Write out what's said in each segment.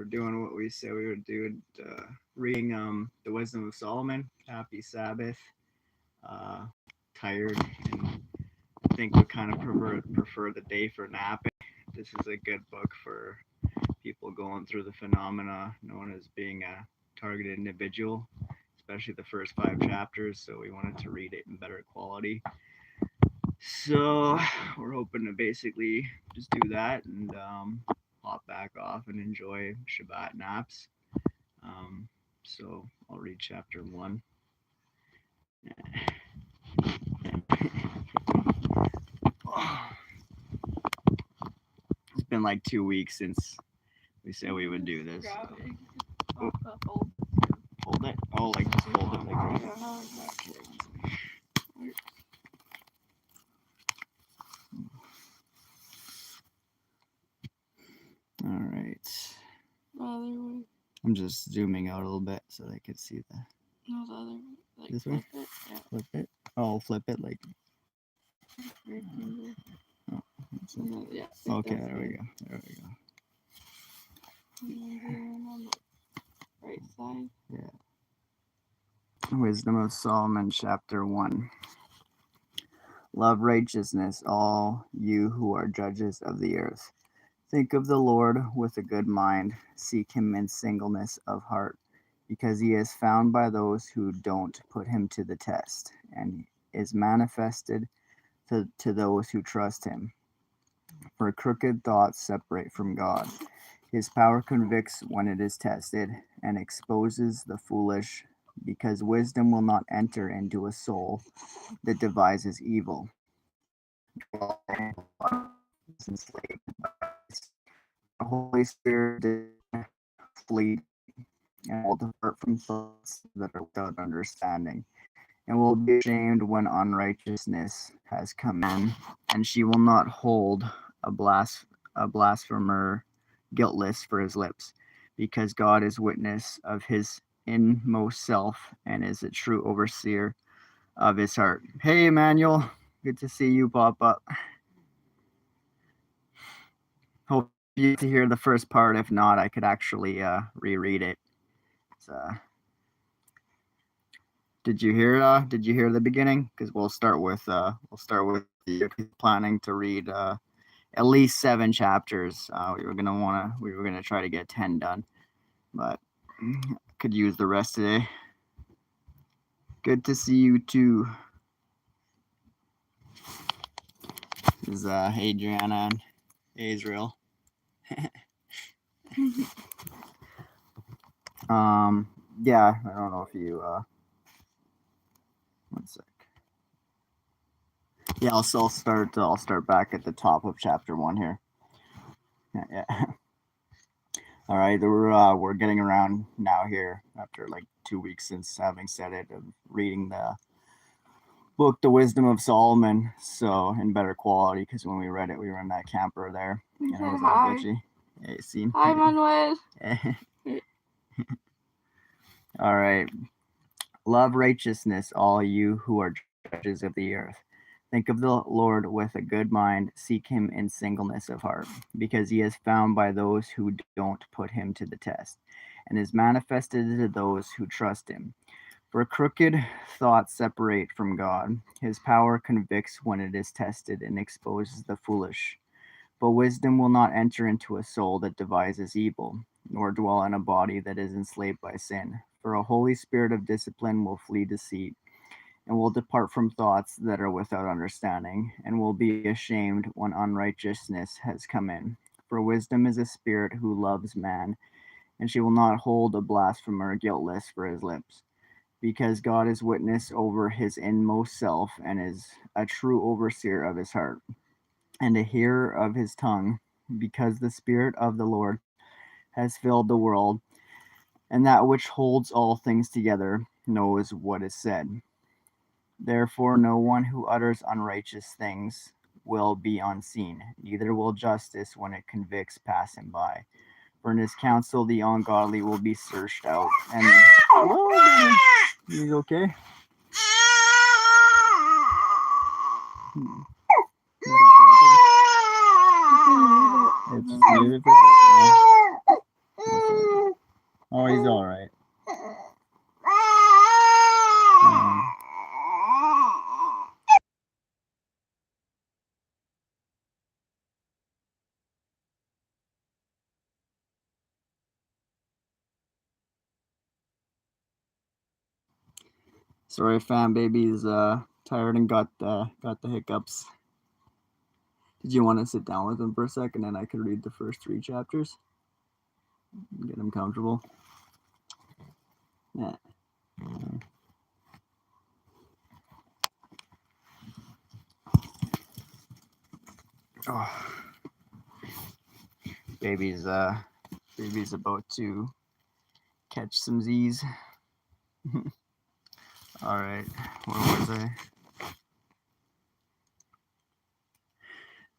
doing what we said we would do. Reading the Wisdom of Solomon. Happy Sabbath. Uh, Tired and think we kind of prefer the day for napping. This is a good book for people going through the phenomena known as being a targeted individual, especially the first 5 chapters. So we wanted to read it in better quality. So we're hoping to basically just do that and hop back off and enjoy Shabbat naps. So I'll read chapter 1. It's been like 2 weeks since we said we would do this. So. Oh. Hold it? Oh, like just hold it like that. All right. I'm just zooming out a little bit so they can see the. No, the other. Like, this way? Flip it. Yeah. Flip it? Oh, flip it like. Oh, yeah. Okay, there we go. There we go. On the right side. Yeah. Wisdom of Solomon, chapter 1. Love righteousness, all you who are judges of the earth. Think of the Lord with a good mind. Seek him in singleness of heart, because he is found by those who don't put him to the test, and is manifested to those who trust him. For crooked thoughts separate from God. His power convicts when it is tested, and exposes the foolish, because wisdom will not enter into a soul that devises evil. The Holy Spirit flee and will depart from thoughts that are without understanding, and will be ashamed when unrighteousness has come in, and she will not hold a blasphemer guiltless for his lips, because God is witness of his inmost self and is a true overseer of his heart. Hey, Emmanuel, good to see you pop up. Hope you get to hear the first part. If not, I could actually reread it. Did you hear the beginning? Because we'll start with you planning to read at least 7 chapters. We were gonna try to get 10 done, but could use the rest today. Good to see you too. This is Adriana and Israel. Yeah, I don't know if you one sec. Yeah, I'll start back at the top of chapter 1 here. Yeah. All right, we're getting around now here after like 2 weeks since having said it, of reading the book, The Wisdom of Solomon, so in better quality, because when we read it, we were in that camper there. And it was Hi. glitchy. Hey, scene. Hi, Manuel. All right. Love righteousness, all you who are judges of the earth. Think of the Lord with a good mind. Seek him in singleness of heart, because he is found by those who don't put him to the test, and is manifested to those who trust him. For crooked thoughts separate from God. His power convicts when it is tested, and exposes the foolish. But wisdom will not enter into a soul that devises evil, nor dwell in a body that is enslaved by sin. For a holy spirit of discipline will flee deceit, and will depart from thoughts that are without understanding, and will be ashamed when unrighteousness has come in. For wisdom is a spirit who loves man, and she will not hold a blasphemer guiltless for his lips, because God is witness over his inmost self, and is a true overseer of his heart, and a hearer of his tongue, because the Spirit of the Lord has filled the world, and that which holds all things together knows what is said. Therefore, no one who utters unrighteous things will be unseen, neither will justice, when it convicts, pass him by. For in his counsel the ungodly will be searched out. And oh, you okay? It's muted. he's all right. Sorry, fam baby's tired and got the hiccups. Did you want to sit down with him for a second and I could read the first 3 chapters? Get him comfortable. Yeah. Oh. Baby's about to catch some Z's. All right, where was I?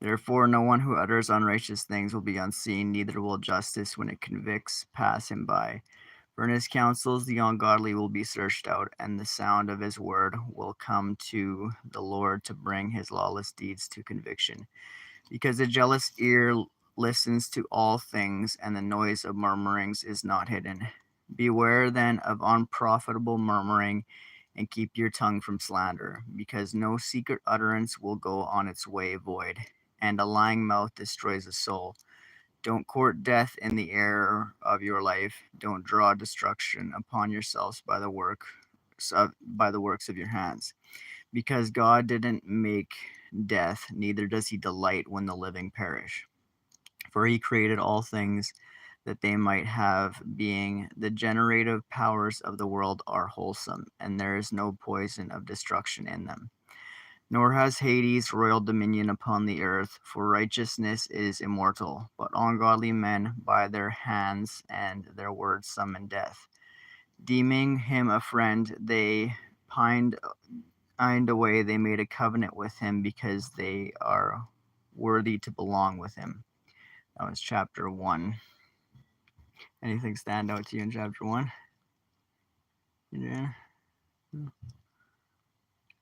Therefore, no one who utters unrighteous things will be unseen, neither will justice, when it convicts, pass him by. For in his counsels the ungodly will be searched out, and the sound of his word will come to the Lord to bring his lawless deeds to conviction. Because a jealous ear listens to all things, and the noise of murmurings is not hidden. Beware then of unprofitable murmuring, and keep your tongue from slander, because no secret utterance will go on its way void, and a lying mouth destroys a soul. Don't court death in the air of your life. Don't draw destruction upon yourselves by the works of your hands. Because God didn't make death, neither does he delight when the living perish. For he created all things that they might have being. The generative powers of the world are wholesome, and there is no poison of destruction in them. Nor has Hades royal dominion upon the earth, for righteousness is immortal, but ungodly men by their hands and their words summon death. Deeming him a friend, they pined away, they made a covenant with him because they are worthy to belong with him. That was chapter 1. Anything stand out to you in chapter 1? Yeah.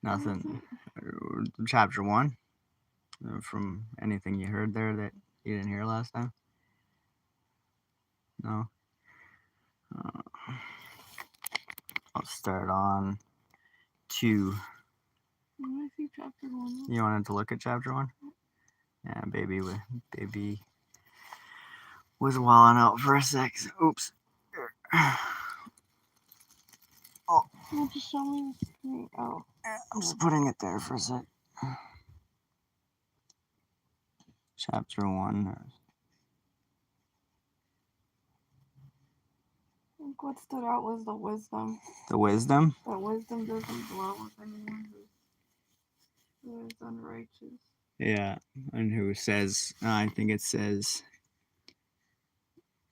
Nothing. Chapter 1? From anything you heard there that you didn't hear last time? No? I'll start on 2. I see chapter 1. You wanted to look at chapter 1? Yeah, baby was wilding out for a sec. Oops. Oh. Well, just show me the screen. Oh. I'm just putting it there for a sec. Chapter 1. I think what stood out was the wisdom. The wisdom? That wisdom doesn't dwell with anyone who is unrighteous. Yeah, and who says, I think it says,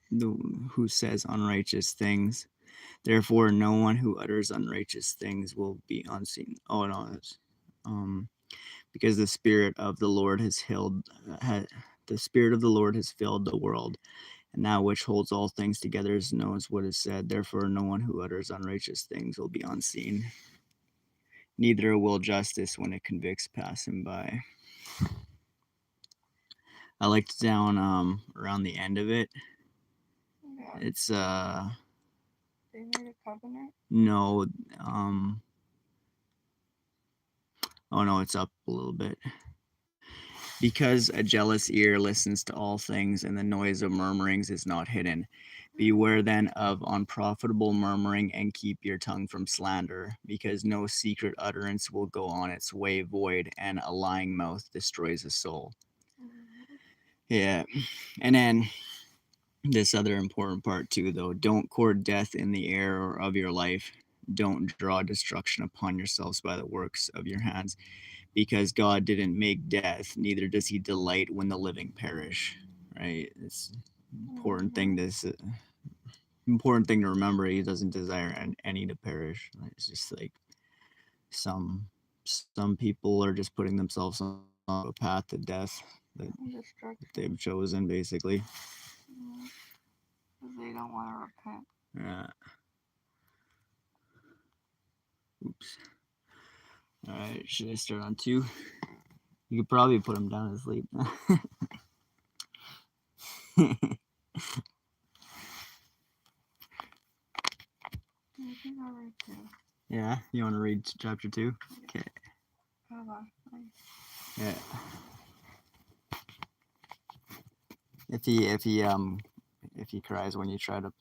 who says unrighteous things. Therefore, no one who utters unrighteous things will be unseen. Oh, no, it's, because the Spirit of the Lord has filled the world, and that which holds all things together knows what is said. Therefore, no one who utters unrighteous things will be unseen. Neither will justice, when it convicts, pass him by. I liked down around the end of it. Yeah. It's They made a covenant? no, oh no, it's up a little bit. Because a jealous ear listens to all things, and the noise of murmurings is not hidden. Beware then of unprofitable murmuring, and keep your tongue from slander, because no secret utterance will go on its way void, and a lying mouth destroys a soul. Yeah, and then this other important part too, though: don't court death in the air of your life. Don't draw destruction upon yourselves by the works of your hands, because God didn't make death, neither does he delight when the living perish. Right? It's important thing to remember. He doesn't desire any to perish. It's just like some people are just putting themselves on a path to death that they've chosen, basically. Because they don't want to repent. Yeah. Oops. All right. Should I start on 2? You could probably put him down to sleep. think I'll read 2. Yeah, you want to read chapter 2? Okay. Hold on. Yeah. If he cries when you try to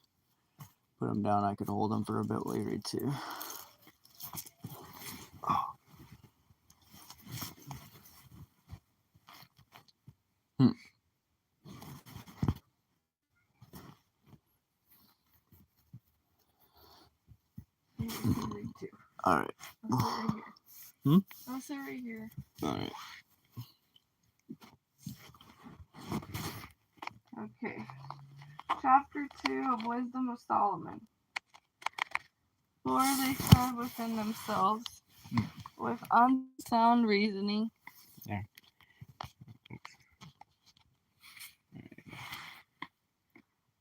put him down, I could hold him for a bit while you read 2. Maybe I can read 2. All right. I'll sit right here. I'll sit right here. All right. Okay. Chapter 2 of Wisdom of Solomon. For they said within themselves, with unsound reasoning. Yeah.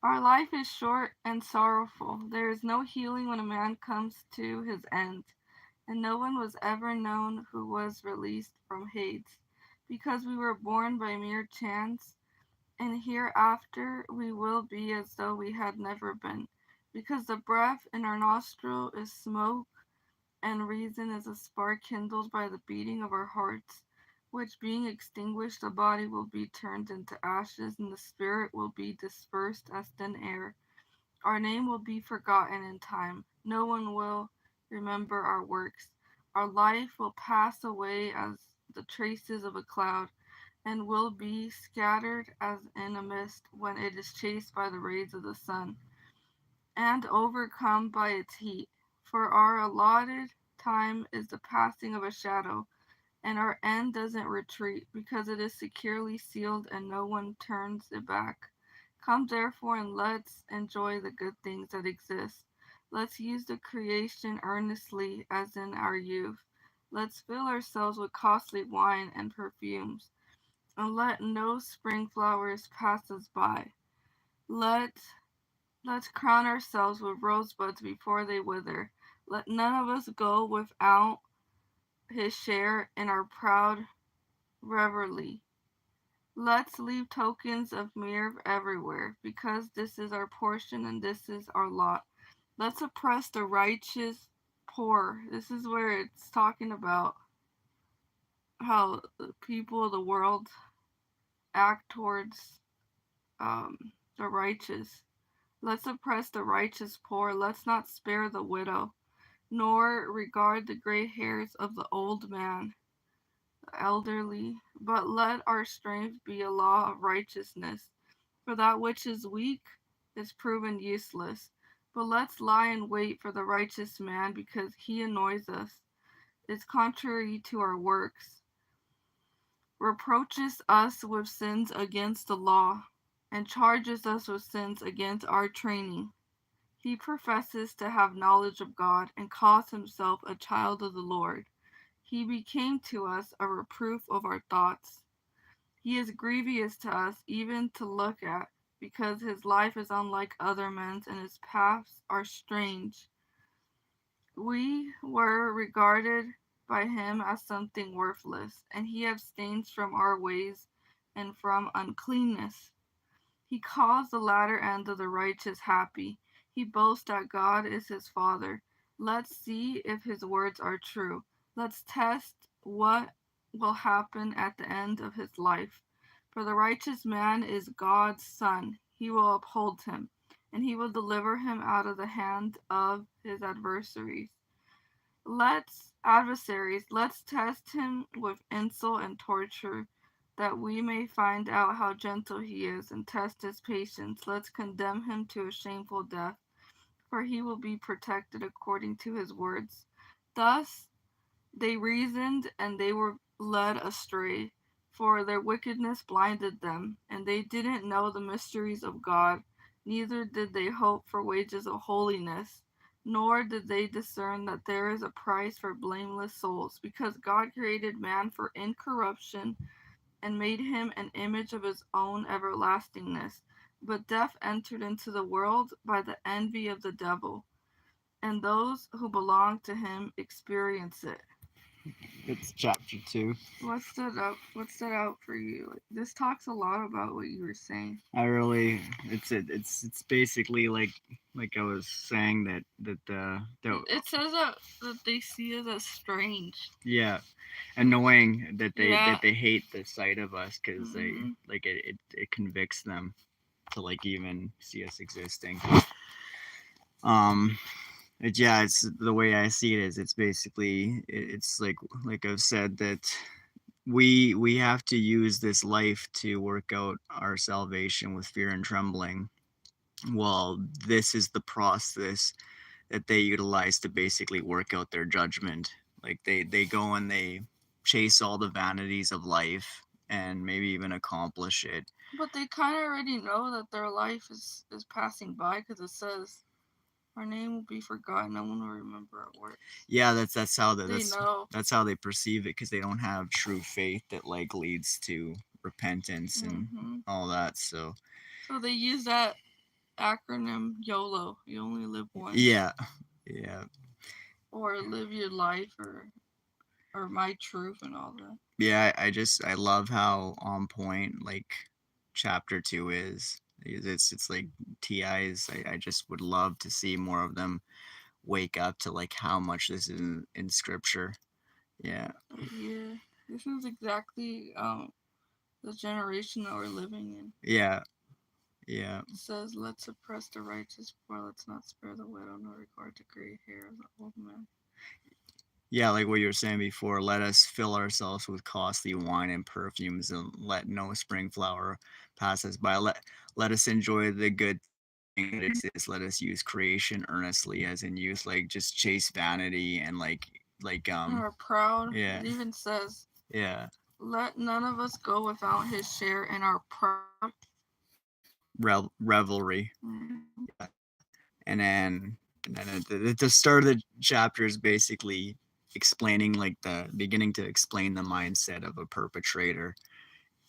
Our life is short and sorrowful. There is no healing when a man comes to his end, and no one was ever known who was released from Hades, because we were born by mere chance, and hereafter we will be as though we had never been, because the breath in our nostril is smoke, and reason is a spark kindled by the beating of our hearts, which being extinguished, the body will be turned into ashes, and the spirit will be dispersed as thin air. Our name will be forgotten in time. No one will remember our works. Our life will pass away as the traces of a cloud, and will be scattered as in a mist when it is chased by the rays of the sun, and overcome by its heat. For our allotted time is the passing of a shadow, and our end doesn't retreat, because it is securely sealed and no one turns it back. Come therefore and let's enjoy the good things that exist. Let's use the creation earnestly as in our youth. Let's fill ourselves with costly wine and perfumes, and let no spring flowers pass us by. Let's crown ourselves with rosebuds before they wither. Let none of us go without his share in our proud revelry. Let's leave tokens of myrrh everywhere, because this is our portion and this is our lot. Let's oppress the righteous poor. This is where it's talking about how the people of the world act towards the righteous. Let's oppress the righteous poor. Let's not spare the widow, nor regard the gray hairs of the old man, the elderly, but let our strength be a law of righteousness. For that which is weak is proven useless. But let's lie in wait for the righteous man, because he annoys us. It's contrary to our works. Reproaches us with sins against the law, and charges us with sins against our training. He professes to have knowledge of God, and calls himself a child of the Lord. He became to us a reproof of our thoughts. He is grievous to us even to look at, because his life is unlike other men's, and his paths are strange. We were regarded by him as something worthless, and he abstains from our ways and from uncleanness. He calls the latter end of the righteous happy. He boasts that God is his Father. Let's see if his words are true. Let's test what will happen at the end of his life. For the righteous man is God's son. He will uphold him, and he will deliver him out of the hand of his Let's test him with insult and torture, that we may find out how gentle he is and test his patience. Let's condemn him to a shameful death, for he will be protected according to his words. Thus they reasoned, and they were led astray, for their wickedness blinded them, and they didn't know the mysteries of God, neither did they hope for wages of holiness, nor did they discern that there is a price for blameless souls, because God created man for incorruption and made him an image of his own everlastingness. But death entered into the world by the envy of the devil, and those who belong to him experience it. It's chapter 2. What stood up? What stood out for you? Like, this talks a lot about what you were saying. It's basically like I was saying It says that they see it as strange. yeah, annoying that Yeah. they hate the sight of us because they Mhm. like it convicts them to like even see us existing. Um, it's the way I see it is it's basically it's like I've said that we have to use this life to work out our salvation with fear and trembling. Well, this is the process that they utilize to basically work out their judgment. Like they go and they chase all the vanities of life and maybe even accomplish it. But they kind of already know that their life is passing by because it says our name will be forgotten. No one will remember our works. Yeah, that's how They know. that's how they perceive it because they don't have true faith that like leads to repentance and all that. So they use that acronym YOLO. You only live once. yeah, Or live your life, or my truth and all that. yeah. I love how on point like chapter 2 is. It's like TI's. I just would love to see more of them wake up to like how much this is in scripture. Yeah. Yeah. This is exactly the generation that we're living in. Yeah. Yeah. It says, "Let's oppress the righteous, for let's not spare the widow, nor regard the gray hair of the old man." Yeah, like what you were saying before, let us fill ourselves with costly wine and perfumes and let no spring flower pass us by. Let us enjoy the good thing that exists. Let us use creation earnestly as in youth, like just chase vanity and And are proud. yeah. It even says, Yeah. "Let none of us go without his share in our proud Revelry. mm-hmm. Yeah. And then at the start of the chapter is basically explaining like the beginning to explain the mindset of a perpetrator,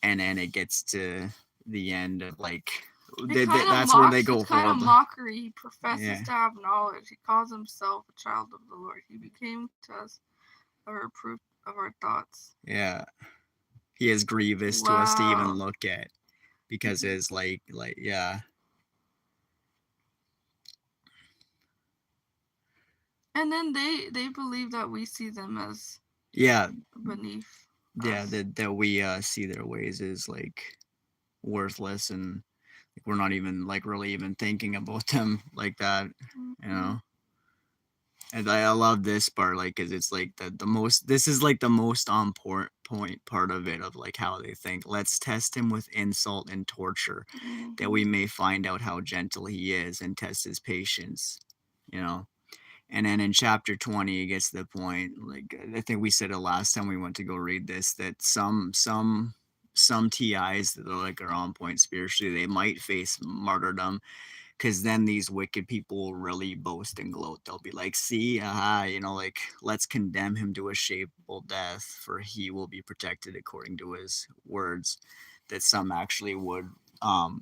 and then it gets to the end of like that's where they go It's kind of mockery. He professes to have knowledge. He calls himself a child of the Lord. He became to us a reproof of our thoughts. Yeah, he is grievous to us to even look at because it's like yeah. And then they believe that we see them as beneath us. That we see their ways as like worthless and like, we're not even like really even thinking about them like that, you know. And I love this part, like, cause it's like the most. This is like the most on point part of it, of like how they think. Let's test him with insult and torture, that we may find out how gentle he is and test his patience, you know. And then in chapter 20, it gets to the point. Like I think we said it last time we went to go read this, that some TIs that are like are on point spiritually, they might face martyrdom, because then these wicked people will really boast and gloat. They'll be like, see, you know, like, let's condemn him to a shameful death, for he will be protected according to his words. That some actually would,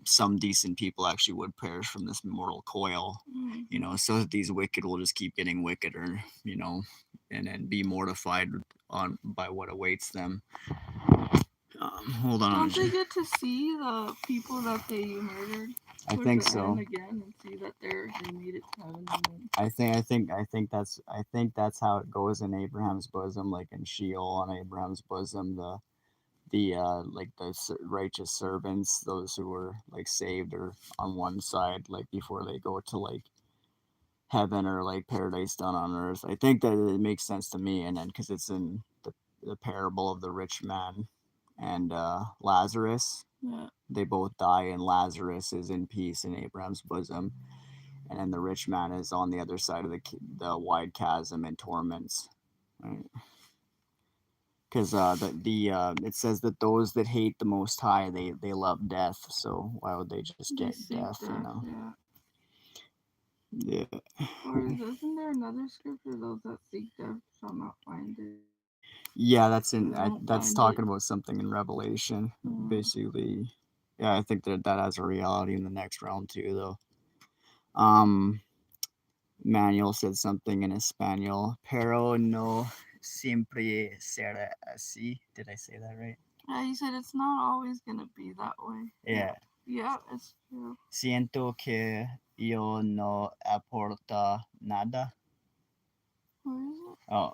some decent people actually would perish from this mortal coil, you know, so that these wicked will just keep getting wickeder, you know, and then be mortified on by what awaits them. Hold on. Don't they get to see the people that they murdered? I think so. Again, and see that they made it to heaven. I think that's how it goes in Abraham's bosom, like in Sheol on Abraham's bosom. The like the righteous servants, those who were like saved, are on one side, like before they go to like heaven or like paradise down on earth. I think that it makes sense to me, and then because it's in the parable of the rich man and Lazarus. Yeah. They both die, and Lazarus is in peace in Abraham's bosom, and then the rich man is on the other side of the wide chasm in torments. Right? Because it says that those that hate the Most High, they love death. So why would they just get death? You know. Yeah. Or isn't there another scripture? Those that seek death shall not find it. Yeah, that's talking about something in Revelation, basically. Yeah, I think that has a reality in the next realm too, though. Manuel said something in Espanol. Pero no siempre será así. Did I say that right? Yeah, you said it's not always gonna be that way. Yeah. Yeah, it's true. Siento que yo no aporta nada. What is it? Oh,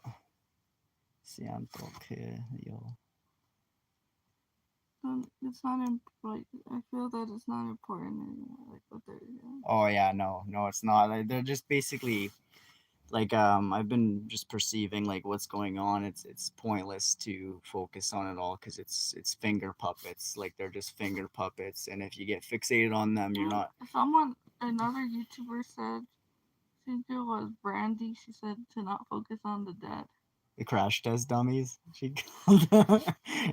siento que yo. It's not like I feel that it's not important anymore. Like what they're doing. Oh yeah, no, it's not. Like, they're just basically like I've been just perceiving like what's going on. It's pointless to focus on it all because it's finger puppets. Like they're just finger puppets, and if you get fixated on them, you're not. Another YouTuber said, I think it was Brandy. She said to not focus on the dead. The crash test dummies. She called them.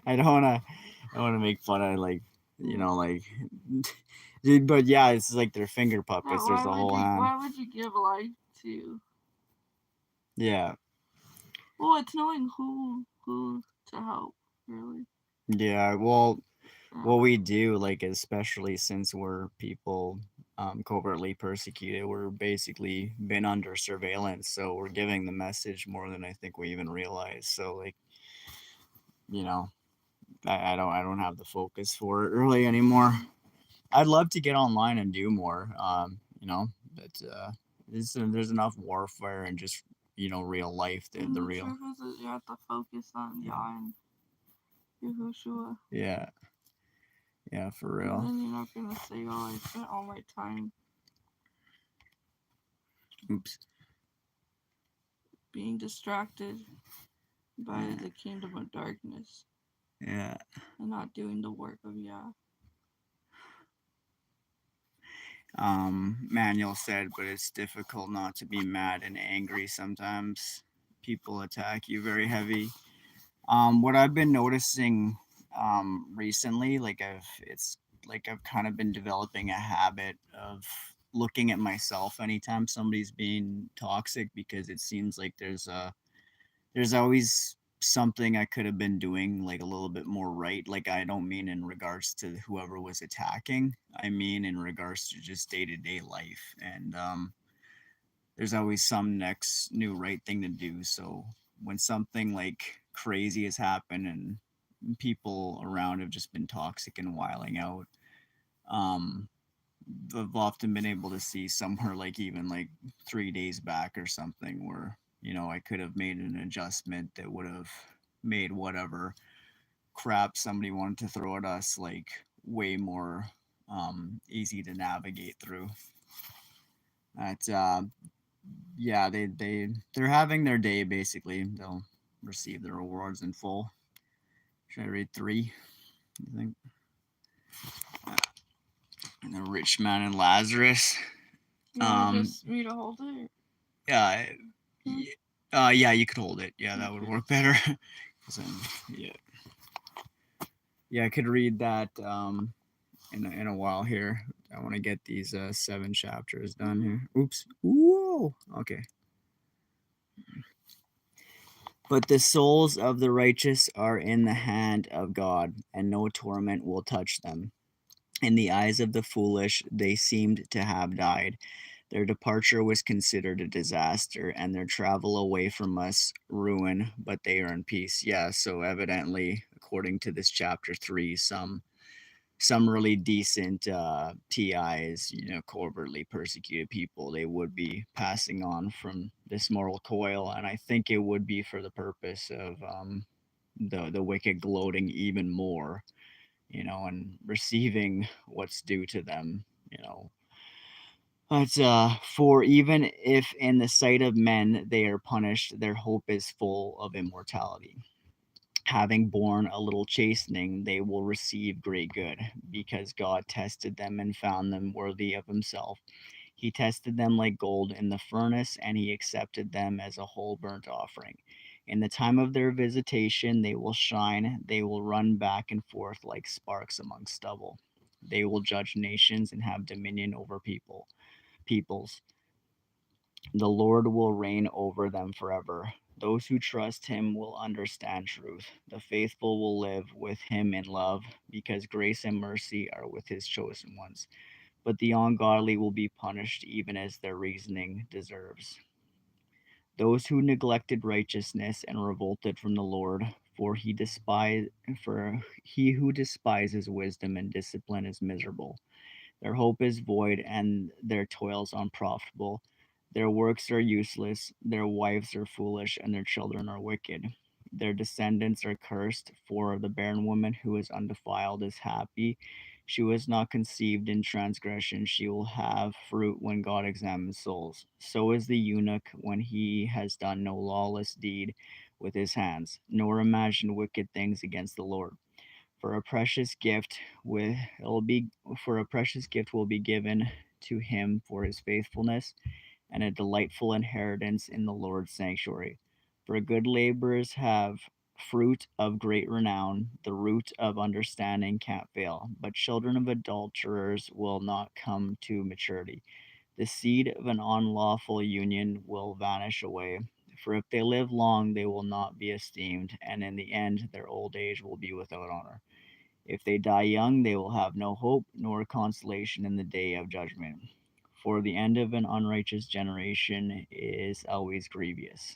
I don't wanna make fun of like like dude, but yeah, it's like they're finger puppets. There's a whole hand. Why would you give life to? Yeah. Well, it's knowing who to help, really. Yeah. Well, Yeah. what we do, like especially since we're people covertly persecuted, we're basically been under surveillance, so we're giving the message more than I think we even realize. So like, you know, I don't have the focus for it really anymore. I'd love to get online and do more, but there's enough warfare and just real life, the real. Truth is that you have to focus on Yah and Yahushua. Yeah, yeah, for And real. then you're not gonna say, "Oh, I spent all my time Oops. being distracted by the kingdom of darkness Yeah. and not doing the work of Yah." Manuel said, but it's difficult not to be mad and angry sometimes. People attack you very heavy. What I've been noticing recently, I've kind of been developing a habit of looking at myself anytime somebody's being toxic because it seems like there's always something I could have been doing like a little bit more right. Like I don't mean in regards to whoever was attacking. I mean in regards to just day-to-day life. And there's always some next new right thing to do. So when something like crazy has happened and people around have just been toxic and wiling out, um I've often been able to see somewhere like even like 3 days back or something where I could have made an adjustment that would have made whatever crap somebody wanted to throw at us like way more easy to navigate through. That yeah, they're having their day basically. They'll receive their rewards in full. Should I read three? You think? And the rich man and Lazarus. You want just me to hold it? Yeah, Hmm? yeah, you could hold it. Yeah, that would Okay. work better. Yeah, yeah, I could read that in a while here. I want to get these 7 chapters done here. Oops. Whoa. Okay. But the souls of the righteous are in the hand of God, and no torment will touch them. In the eyes of the foolish, they seemed to have died. Their departure was considered a disaster, and their travel away from us ruin, but they are in peace. Yeah, so evidently, according to this chapter 3, some really decent TIs, covertly persecuted people, they would be passing on from this moral coil, and I think it would be for the purpose of the wicked gloating even more, and receiving what's due to them, you know. But for even if in the sight of men they are punished, their hope is full of immortality. Having borne a little chastening, they will receive great good, because God tested them and found them worthy of himself. He tested them like gold in the furnace, and he accepted them as a whole burnt offering. In the time of their visitation, they will shine, they will run back and forth like sparks among stubble. They will judge nations and have dominion over peoples. The Lord will reign over them forever. Those who trust him will understand truth. The faithful will live with him in love, because grace and mercy are with his chosen ones. But the ungodly will be punished even as their reasoning deserves. those who neglected righteousness and revolted from the Lord, for he who despises wisdom and discipline is miserable. Their hope is void and their toils unprofitable. Their works are useless, their wives are foolish, and their children are wicked. Their descendants are cursed, for the barren woman who is undefiled is happy. She was not conceived in transgression. She will have fruit when God examines souls. So is the eunuch when he has done no lawless deed with his hands, nor imagined wicked things against the Lord. For a precious gift will be given to him for his faithfulness, and a delightful inheritance in the Lord's sanctuary. For good laborers have fruit of great renown, the root of understanding can't fail, but children of adulterers will not come to maturity. The seed of an unlawful union will vanish away. For if they live long, they will not be esteemed, and in the end, their old age will be without honor. If they die young, they will have no hope nor consolation in the day of judgment. For the end of an unrighteous generation is always grievous.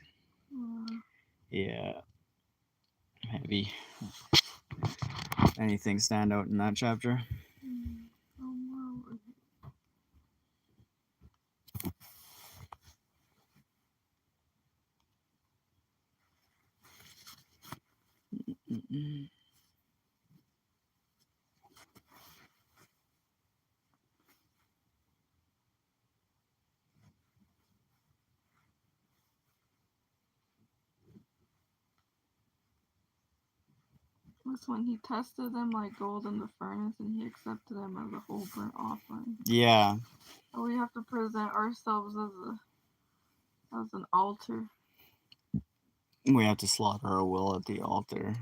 Yeah, heavy. Anything stand out in that chapter? Was when he tested them like gold in the furnace, and he accepted them as a whole burnt offering. Yeah. We have to present ourselves as an altar. We have to slaughter our will at the altar.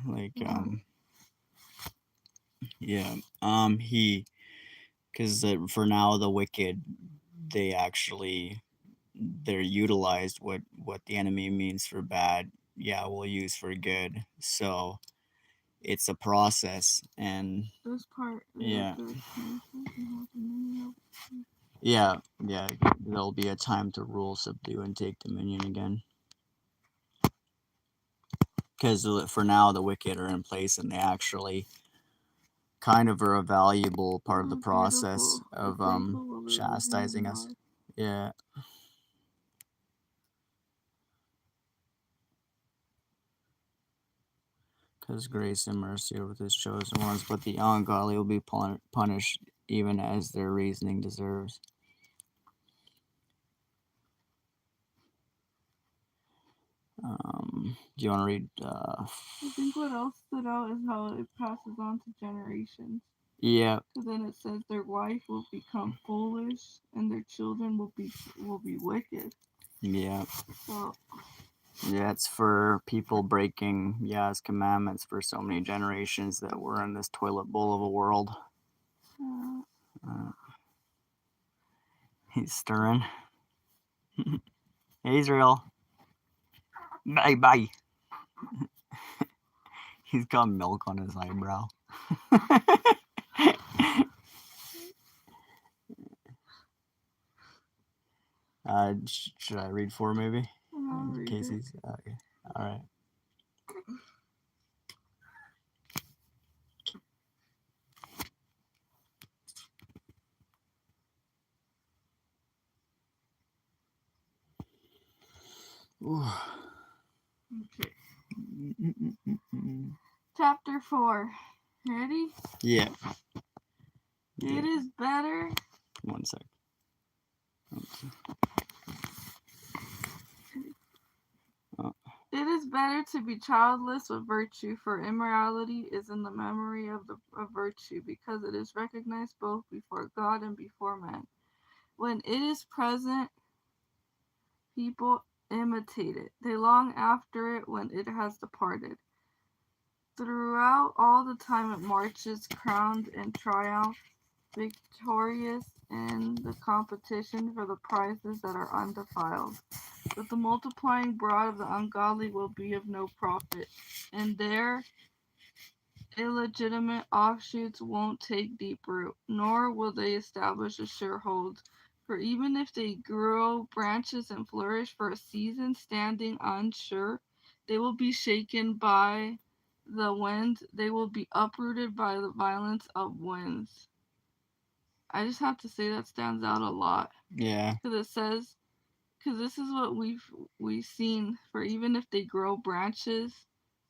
Because for now the wicked, they're utilized what the enemy means for bad. Yeah, we'll use for good. So it's a process, and this part. Yeah. There'll be a time to rule, subdue, and take dominion again. Because for now the wicked are in place, and they actually kind of are a valuable part of the process of chastising us. Yeah. Because grace and mercy are with his chosen ones, but the ungodly will be punished even as their reasoning deserves. Do you want to read? I think what else stood out is how it passes on to generations. Yeah. Because then it says their wife will become foolish, and their children will be wicked. Yeah. So. Yeah, it's for people breaking Yah's commandments for so many generations that we're in this toilet bowl of a world. He's stirring. Hey, Israel. Bye. He's got milk on his eyebrow. Should I read 4 maybe? Casey's. Okay. All right. Okay. Chapter 4. Ready? Yeah. It is better. 1 sec. Okay. It is better to be childless with virtue, for immorality is in the memory of virtue, because it is recognized both before God and before men. When it is present, people imitate it. They long after it when it has departed. Throughout all the time it marches, crowned in triumph, victorious in the competition for the prizes that are undefiled. But the multiplying broad of the ungodly will be of no profit, and their illegitimate offshoots won't take deep root, nor will they establish a sure hold. For even if they grow branches and flourish for a season, standing unsure, they will be shaken by the wind, they will be uprooted by the violence of winds. I just have to say that stands out a lot Yeah. because it says, because this is what we've seen. For even if they grow branches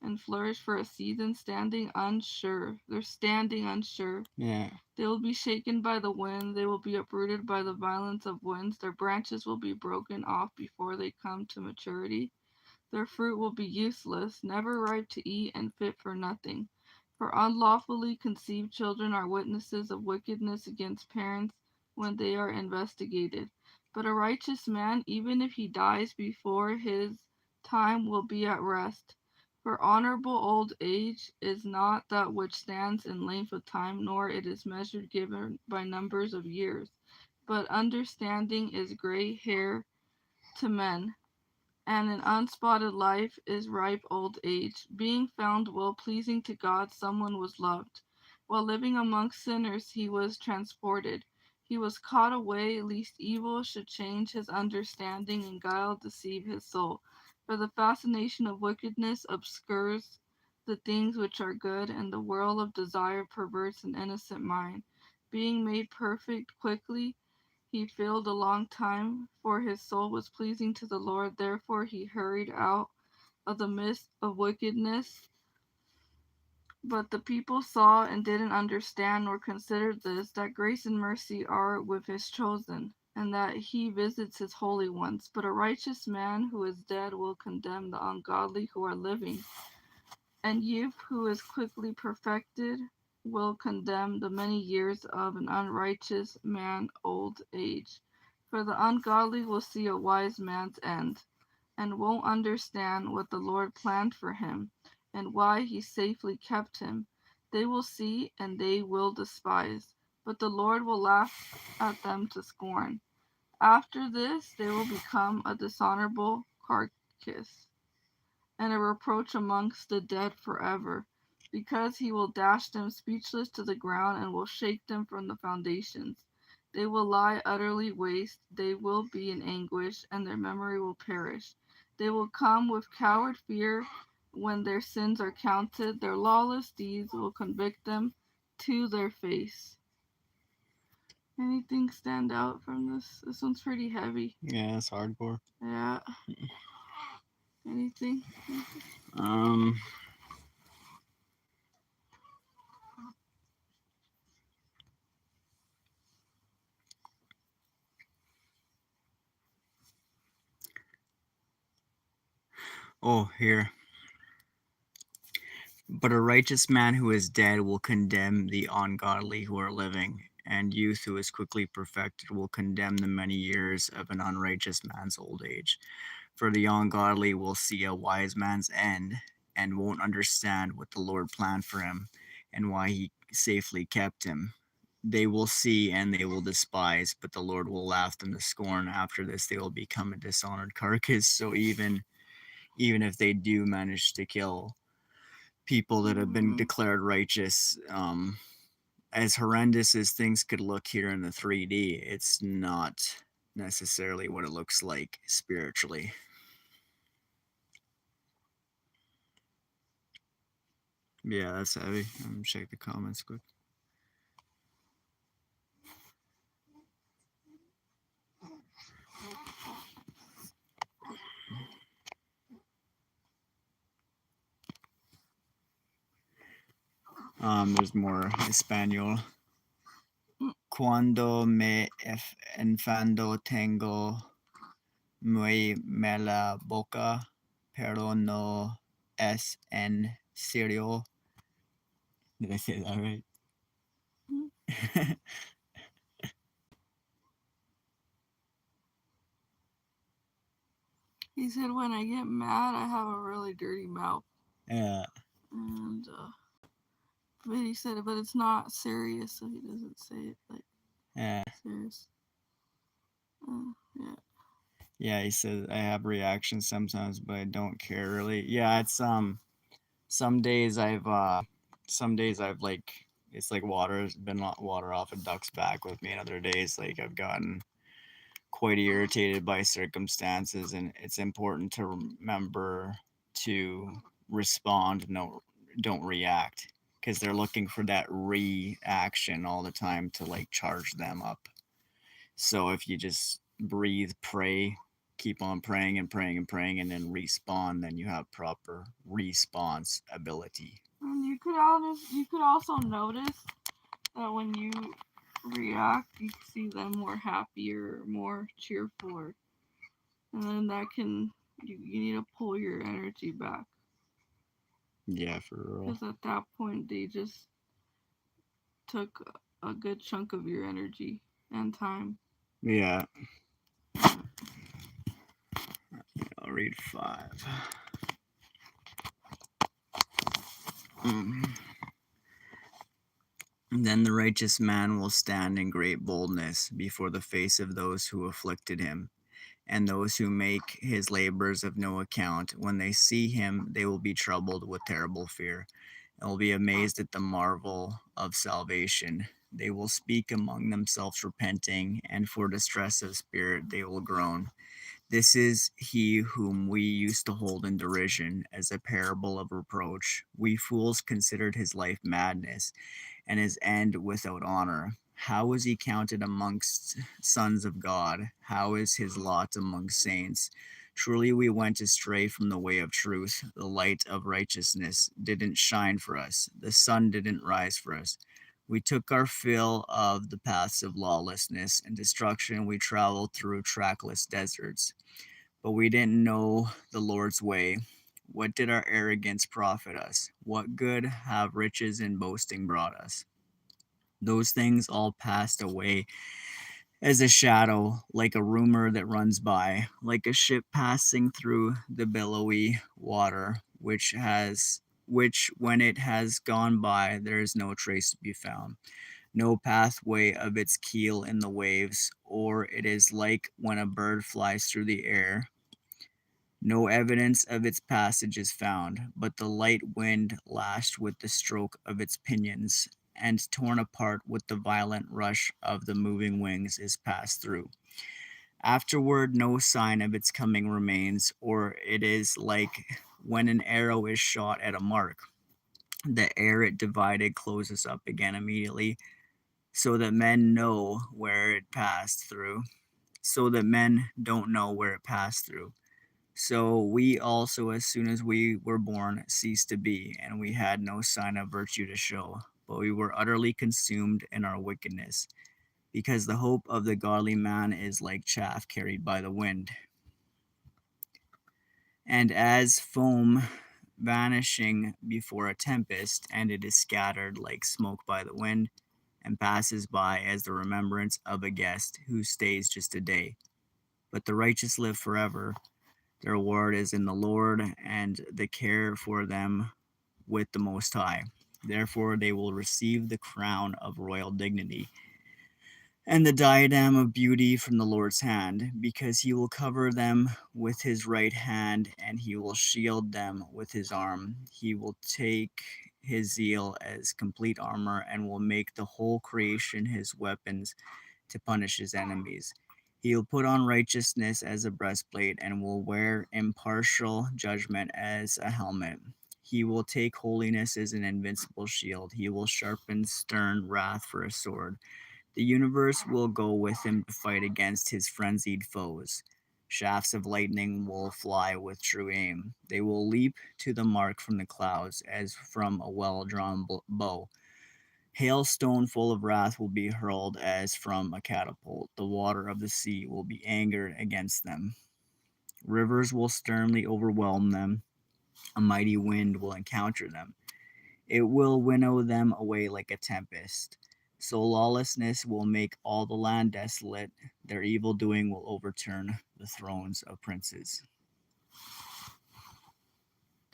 and flourish for a season, standing unsure, they're standing unsure. Yeah. They will be shaken by the wind, they will be uprooted by the violence of winds, their branches will be broken off before they come to maturity. Their fruit will be useless, never ripe to eat, and fit for nothing. For unlawfully conceived children are witnesses of wickedness against parents when they are investigated. But a righteous man, even if he dies before his time, will be at rest. For honorable old age is not that which stands in length of time, nor it is measured given by numbers of years. But understanding is gray hair to men, and an unspotted life is ripe old age. Being found well pleasing to God, someone was loved. While living among sinners, he was transported. He was caught away, lest evil should change his understanding and guile deceive his soul. For the fascination of wickedness obscures the things which are good, and the whirl of desire perverts an innocent mind. Being made perfect quickly, he filled a long time, for his soul was pleasing to the Lord. Therefore he hurried out of the midst of wickedness. But the people saw and didn't understand nor considered this, that grace and mercy are with his chosen, and that he visits his holy ones. But a righteous man who is dead will condemn the ungodly who are living, and youth who is quickly perfected will condemn the many years of an unrighteous man old age. For the ungodly will see a wise man's end, and won't understand what the Lord planned for him, and why he safely kept him. They will see and they will despise, but the Lord will laugh at them to scorn. After this they will become a dishonorable carcass, and a reproach amongst the dead forever, because he will dash them speechless to the ground and will shake them from the foundations. They will lie utterly waste, they will be in anguish, and their memory will perish. They will come with coward fear when their sins are counted, their lawless deeds will convict them to their face. Anything stand out from this? This one's pretty heavy. Yeah, it's hardcore. Yeah. Anything? Um. Oh, here. But a righteous man who is dead will condemn the ungodly who are living, and youth who is quickly perfected will condemn the many years of an unrighteous man's old age. For the ungodly will see a wise man's end, and won't understand what the Lord planned for him, and why he safely kept him. They will see and they will despise, but the Lord will laugh them to scorn. After this, they will become a dishonored carcass. So even if they do manage to kill people that have been declared righteous, as horrendous as things could look here in the 3D, it's not necessarily what it looks like spiritually. Yeah, that's heavy. I'm gonna check the comments quick. There's more Espanol. Cuando me enfando tengo muy mala boca, pero no es en serio. Did I say that right? He said, when I get mad, I have a really dirty mouth. Yeah. And, but he said it, but it's not serious, so he doesn't say it like serious. Yeah. Yeah, he says I have reactions sometimes, but I don't care really. Yeah, it's some days I've like it's like water off a duck's back with me, and other days like I've gotten quite irritated by circumstances, and it's important to remember to respond, no, don't react, because they're looking for that reaction all the time to like charge them up. So if you just breathe, pray, keep on praying and praying and praying, and then respawn, then you have proper response ability. And you could also notice that when you react, you see them more happier, more cheerful, and then that can you need to pull your energy back Yeah, for real. because at that point they just took a good chunk of your energy and time. Yeah, I'll read 5. Mm. Then the righteous man will stand in great boldness before the face of those who afflicted him, and those who make his labors of no account. When they see him, they will be troubled with terrible fear, and will be amazed at the marvel of salvation. They will speak among themselves, repenting, and for distress of spirit they will groan. This is he whom we used to hold in derision as a parable of reproach. We fools considered his life madness, and his end without honor. How is he counted amongst sons of God? How is his lot amongst saints? Truly we went astray from the way of truth. The light of righteousness didn't shine for us. The sun didn't rise for us. We took our fill of the paths of lawlessness and destruction. We traveled through trackless deserts. But we didn't know the Lord's way. What did our arrogance profit us? What good have riches and boasting brought us? Those things all passed away as a shadow, like a rumor that runs by, like a ship passing through the billowy water, which when it has gone by, there is no trace to be found, no pathway of its keel in the waves, or it is like when a bird flies through the air. No evidence of its passage is found, but the light wind lashed with the stroke of its pinions, and torn apart with the violent rush of the moving wings is passed through. Afterward, no sign of its coming remains, or it is like when an arrow is shot at a mark. The air it divided closes up again immediately, so that men know where it passed through, so that men don't know where it passed through. So we also, as soon as we were born, ceased to be, and we had no sign of virtue to show, but we were utterly consumed in our wickedness, because the hope of the godly man is like chaff carried by the wind. And as foam vanishing before a tempest, and it is scattered like smoke by the wind, and passes by as the remembrance of a guest who stays just a day. But the righteous live forever. Their reward is in the Lord, and the care for them with the Most High. Therefore, they will receive the crown of royal dignity and the diadem of beauty from the Lord's hand, because he will cover them with his right hand, and he will shield them with his arm. He will take his zeal as complete armor, and will make the whole creation his weapons to punish his enemies. He will put on righteousness as a breastplate, and will wear impartial judgment as a helmet. He will take holiness as an invincible shield. He will sharpen stern wrath for a sword. The universe will go with him to fight against his frenzied foes. Shafts of lightning will fly with true aim. They will leap to the mark from the clouds as from a well-drawn bow. Hailstone full of wrath will be hurled as from a catapult. The water of the sea will be angered against them. Rivers will sternly overwhelm them. A mighty wind will encounter them. It will winnow them away like a tempest. So lawlessness will make all the land desolate. Their evil doing will overturn the thrones of princes.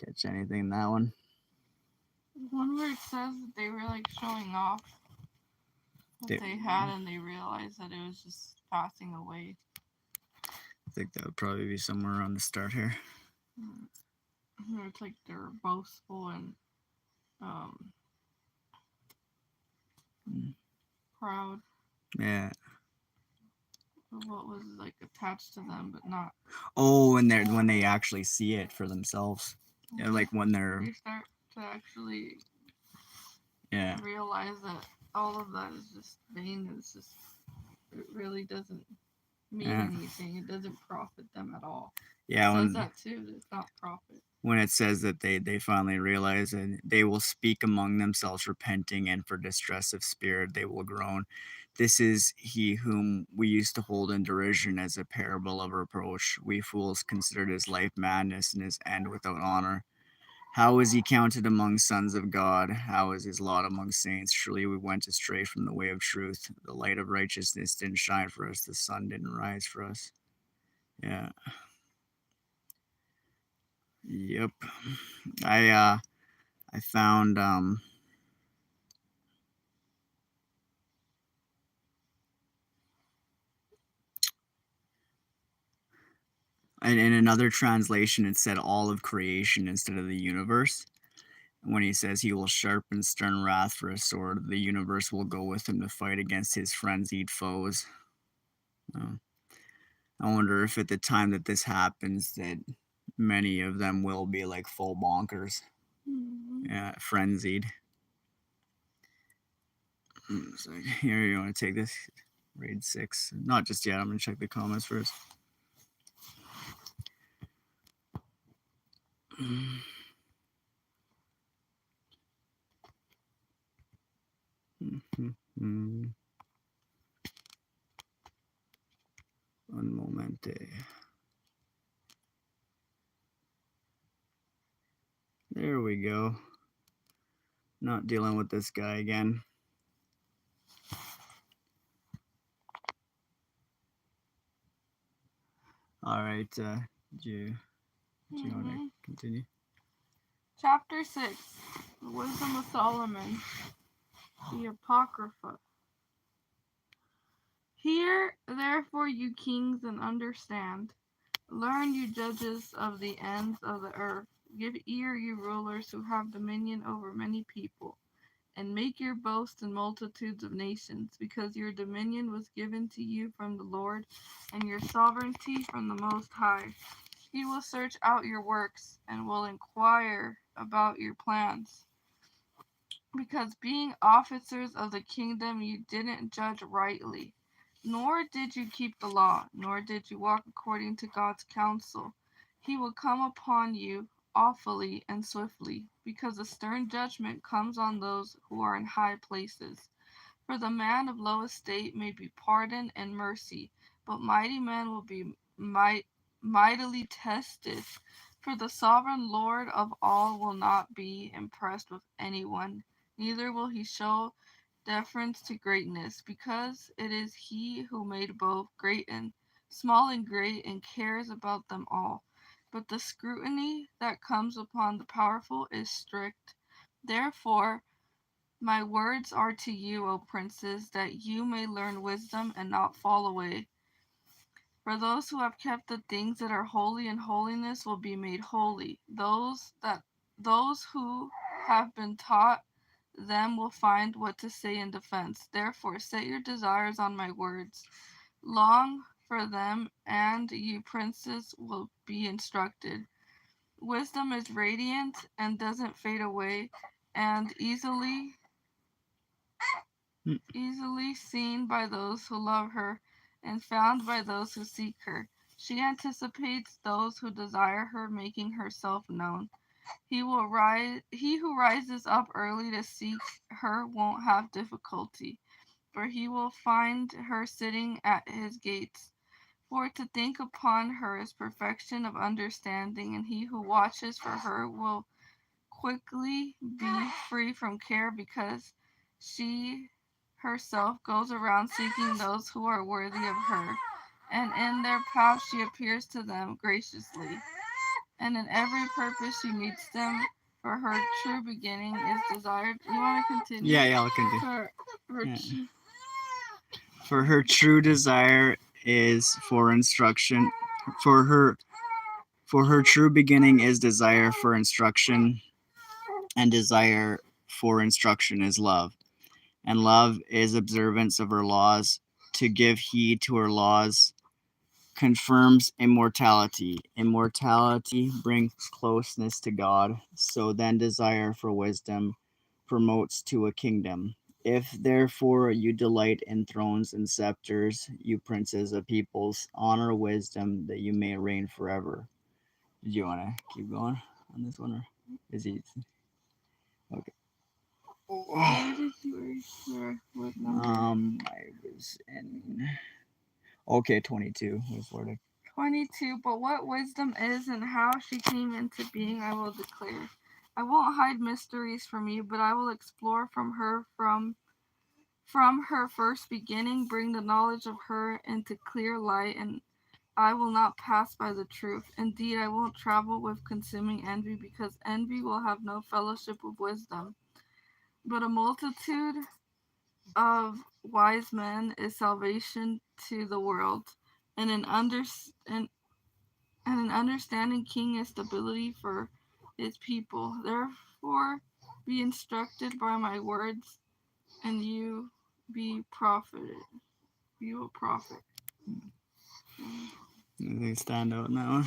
Catch anything in that one? One where it says that they were like showing off what they had, and they realized that it was just passing away. I think that would probably be somewhere around the start here. It's like they're boastful and proud. Yeah. what was like attached to them, but not. Oh, and when they actually see it for themselves. Yeah, like when they start to actually realize that all of that is just vain. It's just, it really doesn't mean anything. It doesn't profit them at all. Yeah, it says that too. It's not profit. When it says that they finally realize, and they will speak among themselves, repenting, and for distress of spirit they will groan. This is he whom we used to hold in derision as a parable of reproach. We fools considered his life madness and his end without honor. How is he counted among sons of God? How is his lot among saints? Surely we went astray from the way of truth. The light of righteousness didn't shine for us. The sun didn't rise for us. Yeah. Yep. I found and in another translation it said all of creation instead of the universe. When he says he will sharpen stern wrath for a sword, the universe will go with him to fight against his frenzied foes. I wonder if at the time that this happens that many of them will be like full bonkers. Yeah, frenzied. So here, you want to take this? Raid 6. Not just yet. I'm going to check the comments first. Un momente. There we go. Not dealing with this guy again. All right. Do you want to continue? Chapter 6. The Wisdom of Solomon. The Apocrypha. Hear, therefore, you kings, and understand. Learn, you judges of the ends of the earth. Give ear, you rulers who have dominion over many people, and make your boast in multitudes of nations, because your dominion was given to you from the Lord, and your sovereignty from the Most High. He will search out your works, and will inquire about your plans. Because being officers of the kingdom, you didn't judge rightly, nor did you keep the law, nor did you walk according to God's counsel. He will come upon you awfully and swiftly, because a stern judgment comes on those who are in high places. For the man of low estate may be pardoned and mercy, but mighty men will be mightily tested. For the sovereign Lord of all will not be impressed with anyone, neither will he show deference to greatness, because it is he who made both great and small and great, and cares about them all. But the scrutiny that comes upon the powerful is strict. Therefore, my words are to you, O princes, that you may learn wisdom and not fall away. For those who have kept the things that are holy in holiness will be made holy. Those who have been taught them will find what to say in defense. Therefore, set your desires on my words. Long for them, and you princes will be instructed. Wisdom is radiant and doesn't fade away, and easily seen by those who love her, and found by those who seek her. She anticipates those who desire her, making herself known. He who rises up early to seek her won't have difficulty, for he will find her sitting at his gates. For to think upon her is perfection of understanding, and he who watches for her will quickly be free from care, because she herself goes around seeking those who are worthy of her, and in their path she appears to them graciously, and in every purpose she meets them, for her true beginning is desired. You want to continue? Yeah, I'll continue. For her true desire is for instruction. For her true beginning is desire for instruction, and desire for instruction is love. And love is observance of her laws. to give heed to her laws confirms immortality. Immortality brings closeness to God. So then desire for wisdom promotes to a kingdom. If therefore you delight in thrones and scepters, you princes of peoples, honor wisdom that you may reign forever. Did you want to keep going on this one, or is he okay? Where did you what number? I was in okay 22 was where to 22. But what wisdom is and how she came into being, I will declare. I won't hide mysteries from you, but I will explore from her first beginning, bring the knowledge of her into clear light, and I will not pass by the truth. Indeed, I won't travel with consuming envy, because envy will have no fellowship with wisdom. But a multitude of wise men is salvation to the world, and an understanding king is stability for his people. Therefore, be instructed by my words, and you be profited. You will profit. Anything stand out in that one?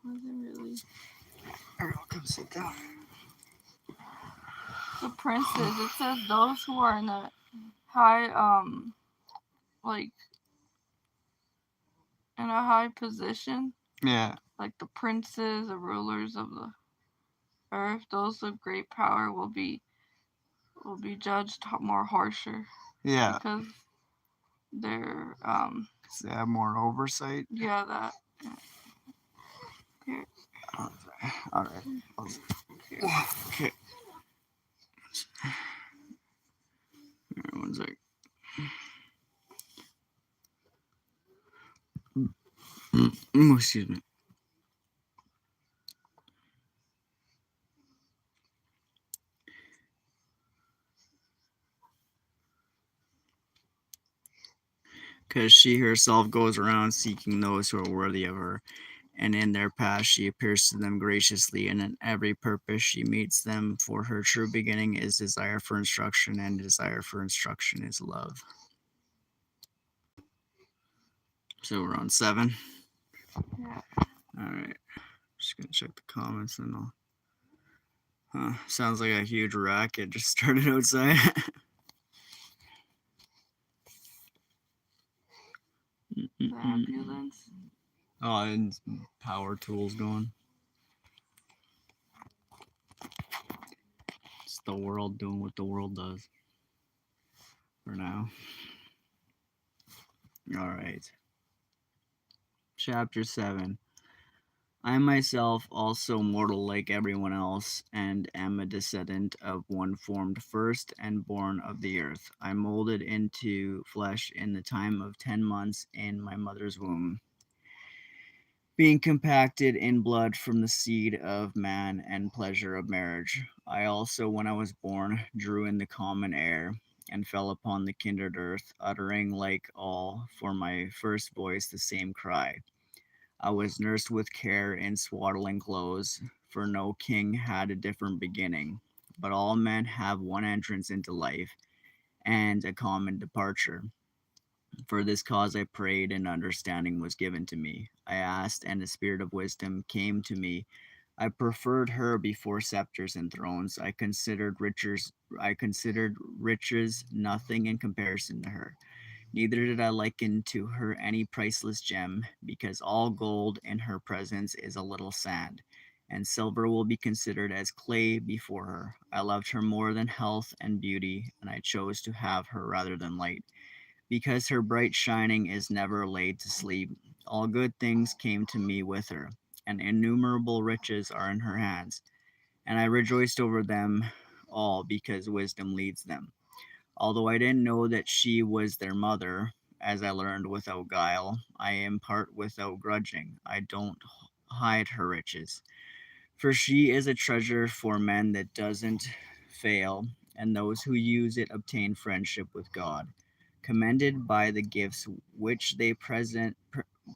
Wasn't really. Everyone come sit down. The princes. It says those who are in a high, like in a high position, Yeah. like the princes, the rulers of the earth. Those of great power will be judged more harsher. Yeah. Because they're They have more oversight. Yeah, that. Here. All right. Okay. One sec. Excuse me. Because she herself goes around seeking those who are worthy of her, and in their path she appears to them graciously, and in every purpose she meets them, for her true beginning is desire for instruction, and desire for instruction is love. So we're on 7. Yeah. Alright. Just gonna check the comments and all. Sounds like a huge racket just started outside. The ambulance. Oh, and power tools going. It's the world doing what the world does. For now. Alright. Chapter 7. I myself also mortal like everyone else, and am a descendant of one formed first and born of the earth. I molded into flesh in the time of 10 months in my mother's womb, being compacted in blood from the seed of man and pleasure of marriage. I also, when I was born, drew in the common air, and fell upon the kindred earth, uttering like all for my first voice the same cry. I was nursed with care in swaddling clothes, for no king had a different beginning, but all men have one entrance into life, and a common departure. For this cause I prayed, and understanding was given to me. I asked, and the spirit of wisdom came to me. I preferred her before scepters and thrones. I considered riches nothing in comparison to her. Neither did I liken to her any priceless gem, because all gold in her presence is a little sand, and silver will be considered as clay before her. I loved her more than health and beauty, and I chose to have her rather than light, because her bright shining is never laid to sleep. All good things came to me with her, and innumerable riches are in her hands, and I rejoiced over them all, because wisdom leads them. Although I didn't know that she was their mother, as I learned without guile, I impart without grudging. I don't hide her riches, for she is a treasure for men that doesn't fail, and those who use it obtain friendship with God. Commended by the gifts which they present,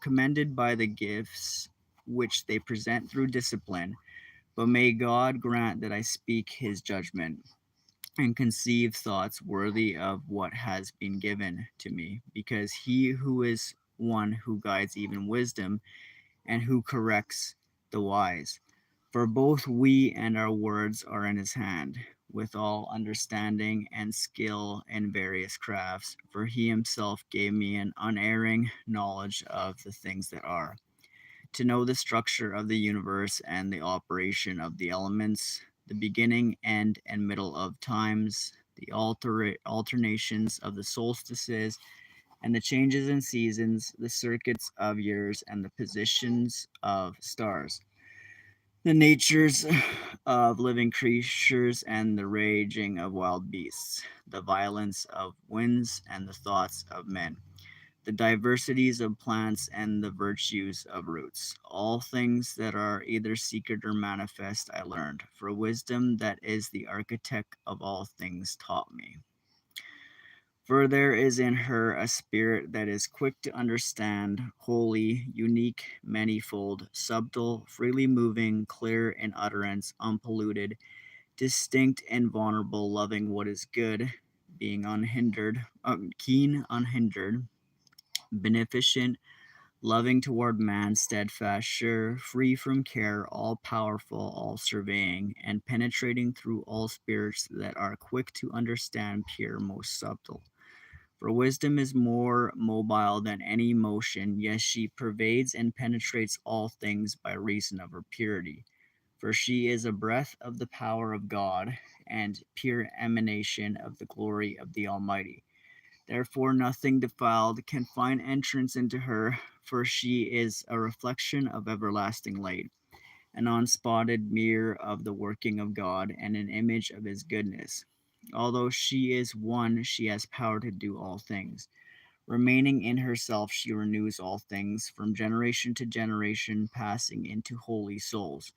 commended by the gifts which they present through discipline. But may God grant that I speak His judgment. and conceive thoughts worthy of what has been given to me, because he who is one who guides even wisdom and who corrects the wise. For both we and our words are in his hand, with all understanding and skill in various crafts. For he himself gave me an unerring knowledge of the things that are, to know the structure of the universe and the operation of the elements, the beginning, end, and middle of times, the alternations of the solstices and the changes in seasons, the circuits of years, and the positions of stars, the natures of living creatures and the raging of wild beasts, the violence of winds and the thoughts of men, the diversities of plants and the virtues of roots. All things that are either secret or manifest I learned, for wisdom that is the architect of all things taught me. For there is in her a spirit that is quick to understand, holy, unique, manifold, subtle, freely moving, clear in utterance, unpolluted, distinct and vulnerable, loving what is good, being unhindered, keen, unhindered, beneficent, loving toward man, steadfast, sure, free from care, all powerful, all surveying, and penetrating through all spirits that are quick to understand, pure, most subtle. For wisdom is more mobile than any motion, yes, she pervades and penetrates all things by reason of her purity. For she is a breath of the power of God, and pure emanation of the glory of the Almighty. Therefore, nothing defiled can find entrance into her, for she is a reflection of everlasting light, an unspotted mirror of the working of God, and an image of his goodness. Although she is one, she has power to do all things. Remaining in herself, she renews all things, from generation to generation, passing into holy souls.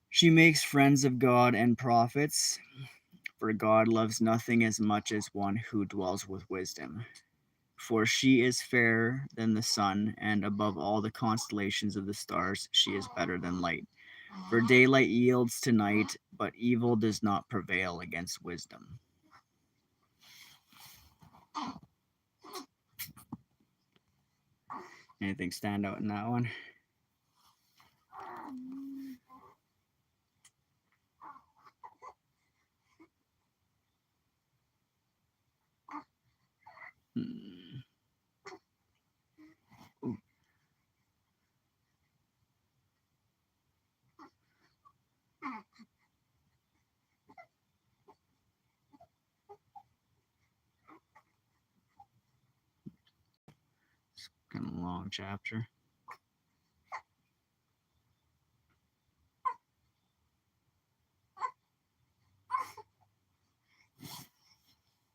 She makes friends of God and prophets, for God loves nothing as much as one who dwells with wisdom. For she is fairer than the sun, and above all the constellations of the stars, she is better than light. For daylight yields to night, but evil does not prevail against wisdom. Anything stand out in that one? Hmm. Ooh, kind of a long chapter.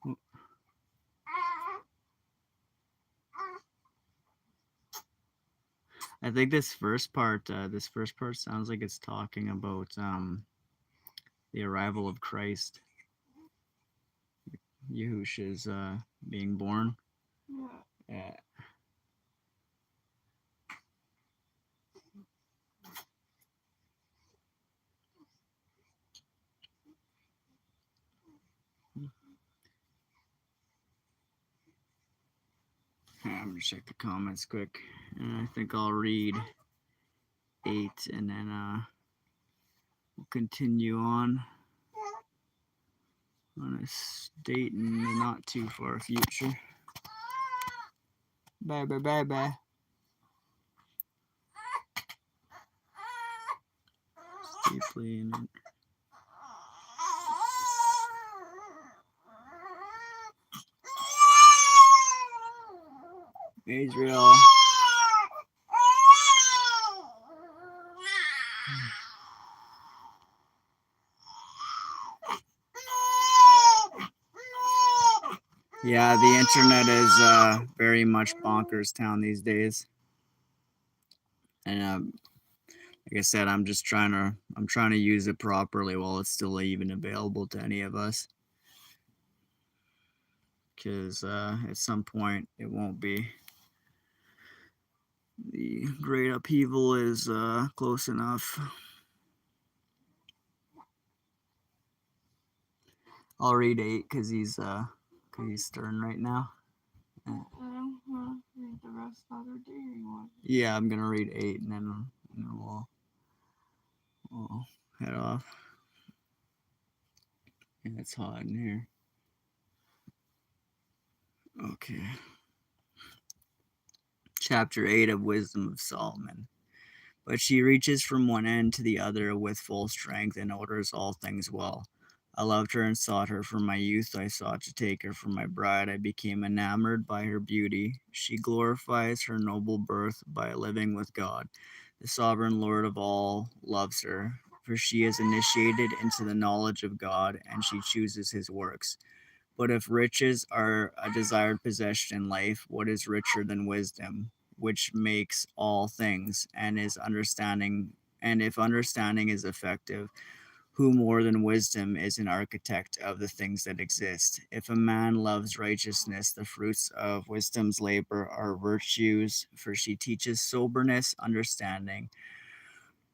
Ooh. I think this first part sounds like it's talking about the arrival of Christ. Yahusha's being born. Yeah. I'm gonna check the comments quick, and I think I'll read 8, and then we'll continue on a date in the not too far future. Bye bye bye bye. Deeply in it. Israel. Yeah, the internet is very much bonkers town these days, and like I said, I'm trying to use it properly while it's still even available to any of us, because at some point it won't be. The great upheaval is close enough. I'll read 8 because he's stern right now. Read the rest other day. Or you want? Yeah, I'm gonna read 8 and then we'll head off. And it's hot in here. Okay. Chapter 8 of Wisdom of Solomon. But she reaches from one end to the other with full strength and orders all things well. I loved her and sought her from my youth. I sought to take her for my bride. I became enamored by her beauty. She glorifies her noble birth by living with God. The sovereign Lord of all loves her, for she is initiated into the knowledge of God and she chooses his works. But if riches are a desired possession in life, what is richer than wisdom, which makes all things, and is understanding? And if understanding is effective, who more than wisdom is an architect of the things that exist? If a man loves righteousness, the fruits of wisdom's labor are virtues, for she teaches soberness, understanding,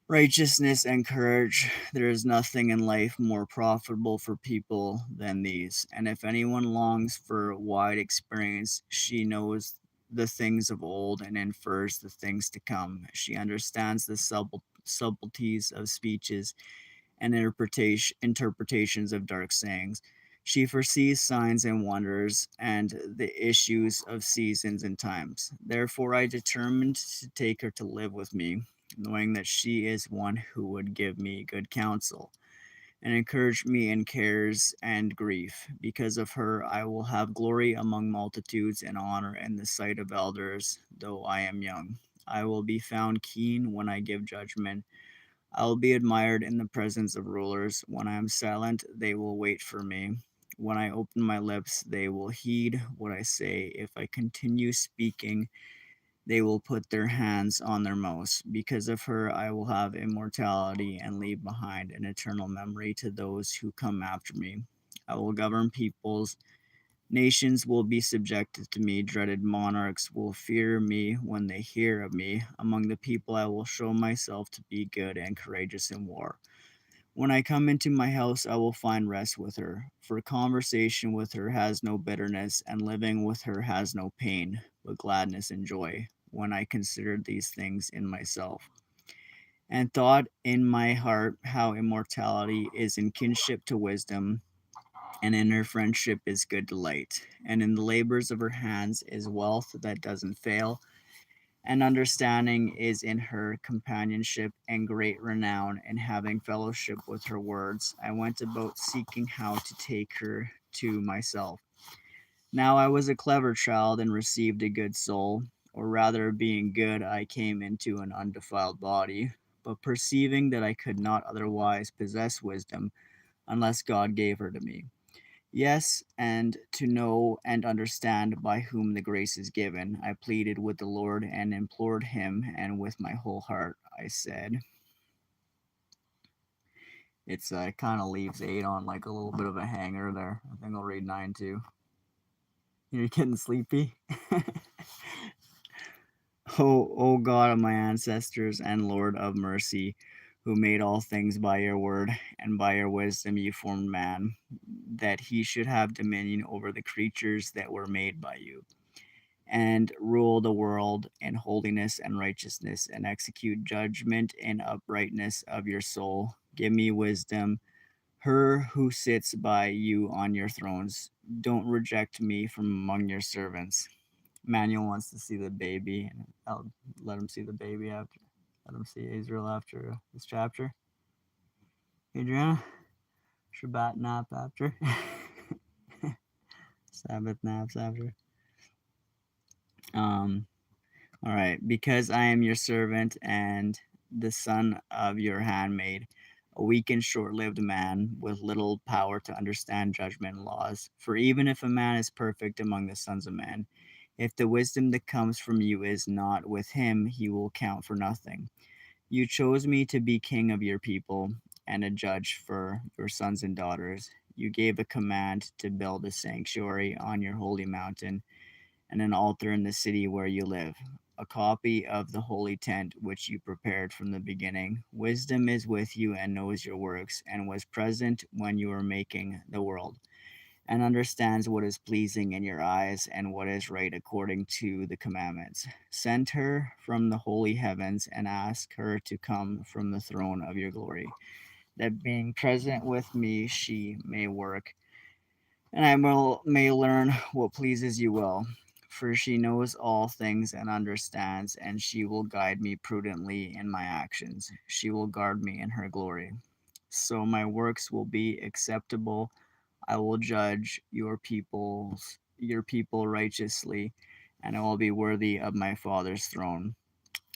righteousness, and courage. There is nothing in life more profitable for people than these. And if anyone longs for wide experience, she knows the things of old and infers the things to come. She understands the subtleties of speeches and interpretations of dark sayings. She foresees signs and wonders and the issues of seasons and times. Therefore, I determined to take her to live with me, knowing that she is one who would give me good counsel and encourage me in cares and grief. Because of her, I will have glory among multitudes and honor in the sight of elders, though I am young. I will be found keen when I give judgment. I will be admired in the presence of rulers. When I am silent, they will wait for me. When I open my lips, they will heed what I say. If I continue speaking, they will put their hands on their mouths. Because of her, I will have immortality and leave behind an eternal memory to those who come after me. I will govern peoples. Nations will be subjected to me. Dreaded monarchs will fear me when they hear of me. Among the people, I will show myself to be good and courageous in war. When I come into my house, I will find rest with her, for conversation with her has no bitterness, and living with her has no pain, but gladness and joy, when I considered these things in myself, and thought in my heart how immortality is in kinship to wisdom, and in her friendship is good delight, and in the labors of her hands is wealth that doesn't fail, and understanding is in her companionship and great renown in having fellowship with her words. I went about seeking how to take her to myself. Now I was a clever child and received a good soul, or rather, being good, I came into an undefiled body. But perceiving that I could not otherwise possess wisdom unless God gave her to me, yes, and to know and understand by whom the grace is given. I pleaded with the Lord and implored him, and with my whole heart I said, it's kind of leaves 8 on like a little bit of a hanger there. I think I'll read 9 too. You're getting sleepy? O God of my ancestors and Lord of mercy, who made all things by your word, and by your wisdom you formed man, that he should have dominion over the creatures that were made by you, and rule the world in holiness and righteousness, and execute judgment in uprightness of your soul. Give me wisdom, her who sits by you on your thrones. Don't reject me from among your servants. Manuel wants to see the baby, and I'll let him see the baby after. Let him see Israel after this chapter. Adriana, Shabbat nap after. Sabbath naps after. All right, because I am your servant and the son of your handmaid, a weak and short lived man with little power to understand judgment and laws. For even if a man is perfect among the sons of men, if the wisdom that comes from you is not with him, he will count for nothing. You chose me to be king of your people and a judge for your sons and daughters. You gave a command to build a sanctuary on your holy mountain and an altar in the city where you live, a copy of the holy tent which you prepared from the beginning. Wisdom is with you and knows your works, and was present when you were making the world. and understands what is pleasing in your eyes and what is right according to the commandments. Send her from the holy heavens and ask her to come from the throne of your glory, that being present with me she may work, and may learn what pleases you well. For she knows all things and understands, and she will guide me prudently in my actions. She will guard me in her glory. So my works will be acceptable. I will judge your people righteously, and I will be worthy of my Father's throne.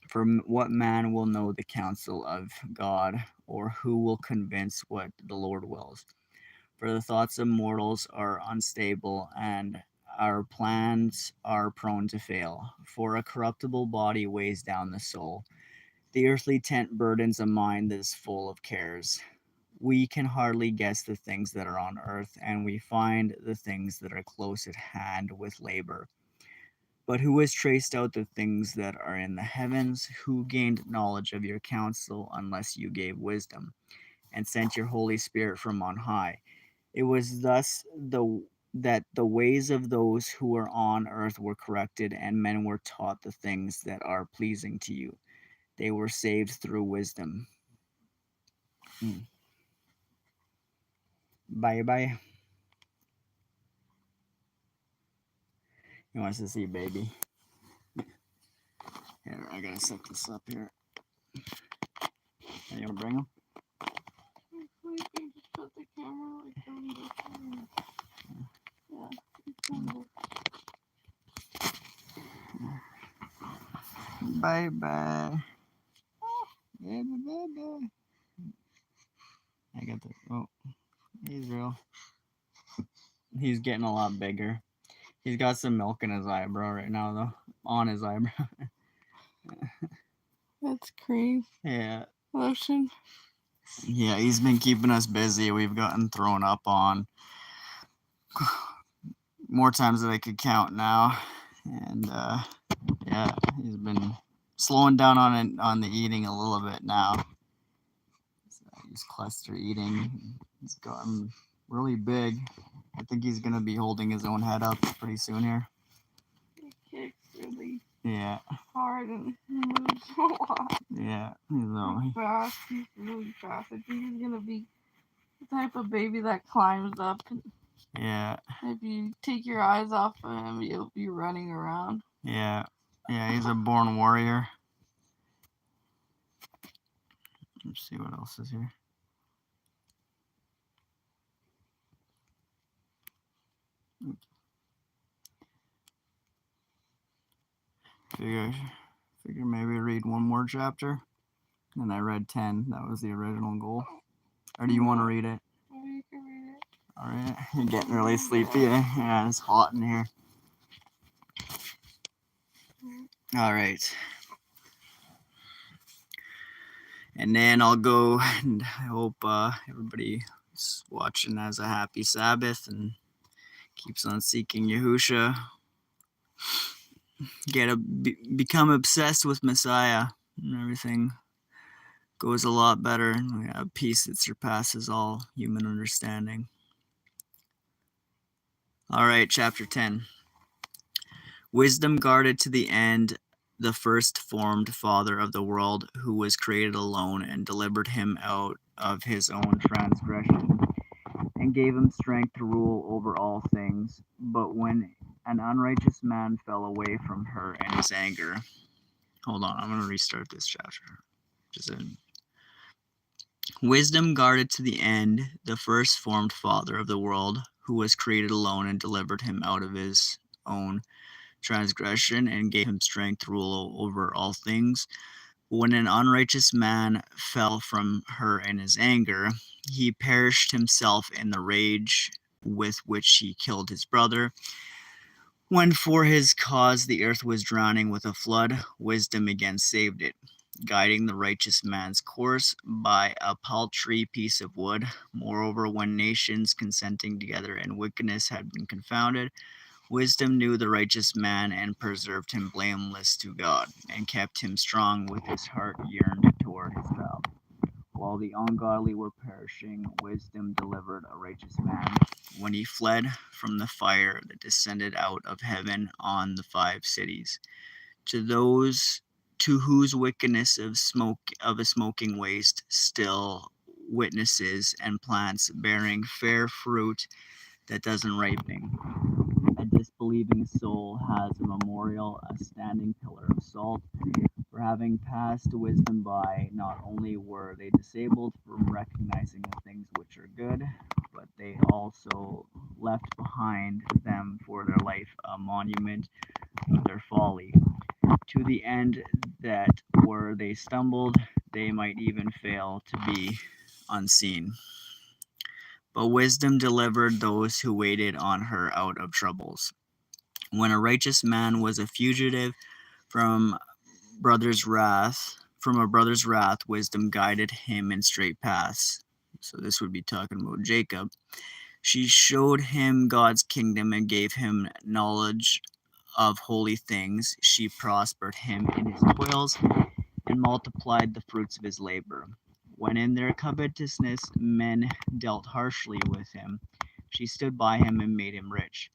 For what man will know the counsel of God, or who will convince what the Lord wills? For the thoughts of mortals are unstable, and our plans are prone to fail. For a corruptible body weighs down the soul. The earthly tent burdens a mind that is full of cares. We can hardly guess the things that are on earth, and we find the things that are close at hand with labor. But who has traced out the things that are in the heavens? Who gained knowledge of your counsel unless you gave wisdom, and sent your Holy Spirit from on high? It was thus that the ways of those who were on earth were corrected, and men were taught the things that are pleasing to you. They were saved through wisdom. Bye bye. He wants to see baby. Here, I gotta set this up here. Are you gonna bring him? We can just put the camera like on this. Bye bye. Yeah, bye bye. I got the. Oh, he's real. He's getting a lot bigger. He's got some milk in his eyebrow right now, though. On his eyebrow. That's cream Yeah. lotion. Yeah, he's been keeping us busy. We've gotten thrown up on more times than I could count now. And yeah, he's been slowing down on the eating a little bit now. So he's cluster eating. He's gotten really big. I think he's gonna be holding his own head up pretty soon here. He kicks really Yeah. hard and moves a lot. Yeah. He's fast. He's really fast. I think he's gonna be the type of baby that climbs up. Yeah. If you take your eyes off of him, you'll be running around. Yeah. Yeah, he's a born warrior. Let's see what else is here. Figure maybe read one more chapter. And I read 10. That was the original goal. Or do you want to read it? Oh, you can read it. All right. You're getting really sleepy. Yeah, it's hot in here. All right. And then I'll go, and I hope everybody watching has a happy Sabbath and keeps on seeking Yahusha. Become obsessed with Messiah, and everything goes a lot better, and we have peace that surpasses all human understanding. All right, chapter 10. Wisdom guarded to the end the first formed Father of the world, who was created alone, and delivered him out of his own transgression, and gave him strength to rule over all things. But when an unrighteous man fell away from her in his anger. Hold on, I'm going to restart this chapter. Wisdom guarded to the end the first formed Father of the world, who was created alone, and delivered him out of his own transgression, and gave him strength to rule over all things. When an unrighteous man fell from her in his anger, he perished himself in the rage with which he killed his brother. When for his cause the earth was drowning with a flood, wisdom again saved it, guiding the righteous man's course by a paltry piece of wood. Moreover, when nations consenting together in wickedness had been confounded, wisdom knew the righteous man and preserved him blameless to God, and kept him strong with his heart yearned toward his vow. while the ungodly were perishing, wisdom delivered a righteous man when he fled from the fire that descended out of heaven on the 5 cities. To those to whose wickedness of a smoking waste still witnesses and plants bearing fair fruit that doesn't ripen. A disbelieving soul has a memorial, a standing pillar of salt. For having passed wisdom by, not only were they disabled from recognizing the things which are good, but they also left behind them for their life a monument of their folly, to the end that where they stumbled, they might even fail to be unseen. But wisdom delivered those who waited on her out of troubles. When a righteous man was a fugitive from from a brother's wrath, wisdom guided him in straight paths. So this would be talking about Jacob. She showed him God's kingdom and gave him knowledge of holy things. She prospered him in his toils and multiplied the fruits of his labor. When in their covetousness men dealt harshly with him, she stood by him and made him rich.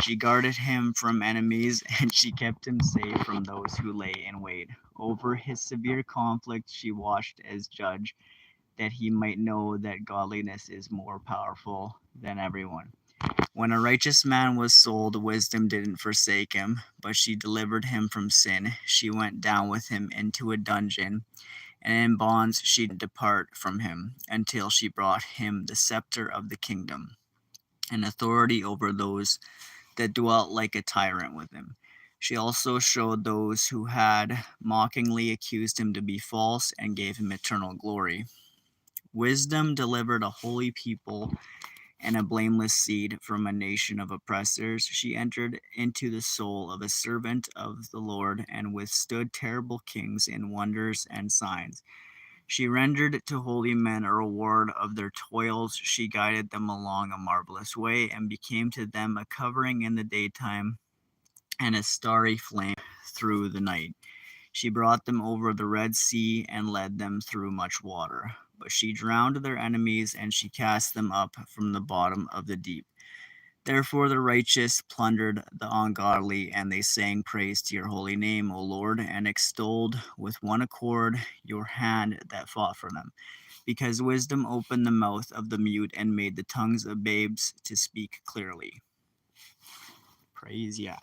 She guarded him from enemies, and she kept him safe from those who lay in wait. Over his severe conflict she watched as judge, that he might know that godliness is more powerful than everyone. When a righteous man was sold, wisdom didn't forsake him, but she delivered him from sin. She went down with him into a dungeon, and in bonds she didn't depart from him, until she brought him the scepter of the kingdom, and authority over those that dwelt like a tyrant with him. She also showed those who had mockingly accused him to be false, and gave him eternal glory. Wisdom delivered a holy people and a blameless seed from a nation of oppressors. She entered into the soul of a servant of the Lord, and withstood terrible kings in wonders and signs. She rendered to holy men a reward of their toils. She guided them along a marvelous way, and became to them a covering in the daytime and a starry flame through the night. She brought them over the Red Sea and led them through much water. But she drowned their enemies, and she cast them up from the bottom of the deep. Therefore the righteous plundered the ungodly, and they sang praise to your holy name, O Lord, and extolled with one accord your hand that fought for them. Because wisdom opened the mouth of the mute, and made the tongues of babes to speak clearly. Praise Yah.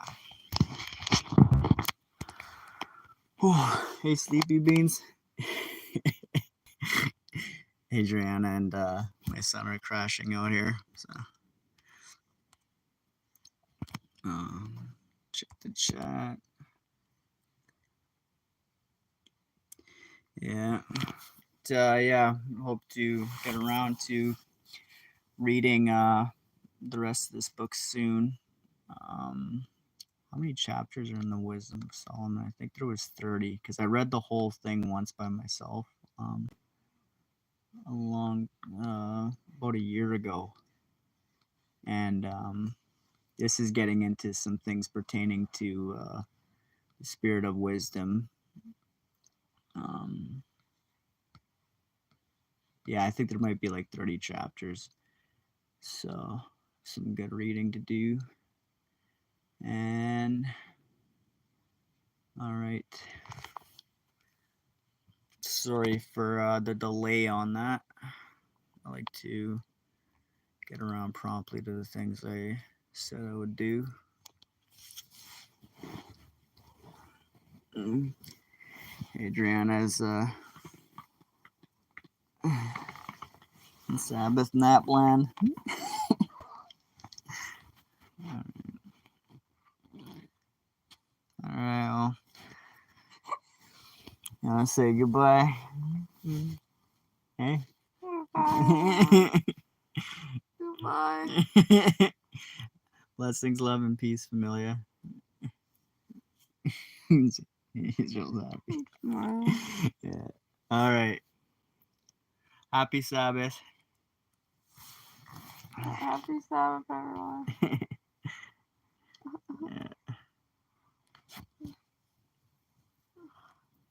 Hey, Sleepy Beans. Adriana and my son are crashing out here. So, check the chat. Yeah. Yeah. Hope to get around to reading the rest of this book soon. How many chapters are in the Wisdom of Solomon? I think there was 30, because I read the whole thing once by myself about a year ago. And this is getting into some things pertaining to the spirit of wisdom. Yeah, I think there might be like 30 chapters. So, some good reading to do. And, all right. Sorry for the delay on that. I like to get around promptly to the things I said I would do. Adriana's Sabbath Napland. All right, well, you want to say goodbye? Hey? Goodbye. Goodbye. Blessings, love, and peace, familia. He's real happy. Yeah. All right. Happy Sabbath. Happy Sabbath, everyone.